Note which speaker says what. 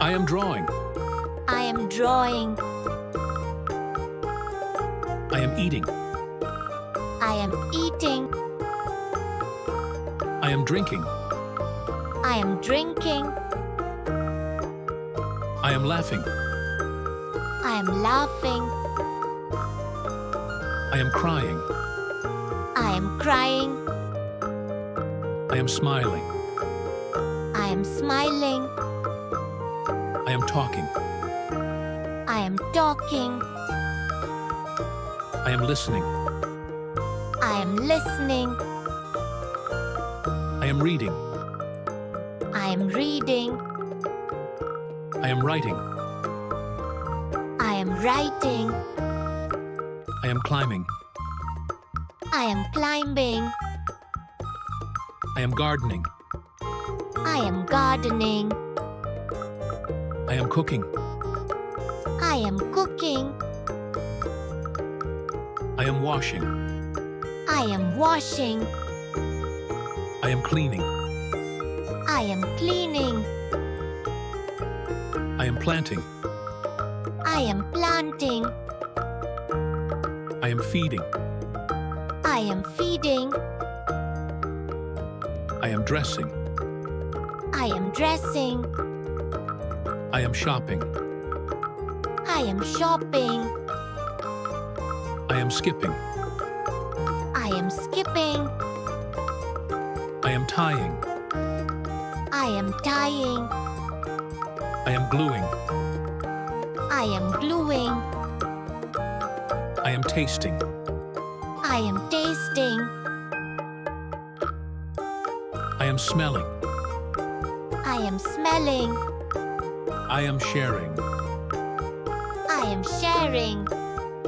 Speaker 1: I am drawing.
Speaker 2: I am drawing.
Speaker 1: I am eating.
Speaker 2: I am eating.
Speaker 1: I am drinking.
Speaker 2: I am drinking.
Speaker 1: I am laughing.
Speaker 2: I am laughing.
Speaker 1: I am crying.
Speaker 2: I am crying.
Speaker 1: I am smiling.
Speaker 2: I am smiling.
Speaker 1: I am talking.
Speaker 2: I am talking.
Speaker 1: I am listening.
Speaker 2: I am listening.
Speaker 1: I am reading.
Speaker 2: I am reading.
Speaker 1: I am writing.
Speaker 2: I am writing.
Speaker 1: I am climbing.
Speaker 2: I am climbing.
Speaker 1: I am gardening.
Speaker 2: I am gardening.
Speaker 1: I am cooking.
Speaker 2: I am cooking.
Speaker 1: I am washing.
Speaker 2: I am washing.
Speaker 1: I am cleaning.
Speaker 2: I am cleaning.
Speaker 1: I am planting.
Speaker 2: I am planting.
Speaker 1: I am feeding.
Speaker 2: I am feeding.
Speaker 1: I am dressing.
Speaker 2: I am dressing.
Speaker 1: I am shopping.
Speaker 2: I am shopping.
Speaker 1: I am skipping.
Speaker 2: I am skipping.
Speaker 1: I am tying.
Speaker 2: I am tying.
Speaker 1: I am gluing.
Speaker 2: I am gluing.
Speaker 1: I am tasting.
Speaker 2: I am tasting.
Speaker 1: I am smelling.
Speaker 2: I am smelling.
Speaker 1: I am sharing.
Speaker 2: I am sharing.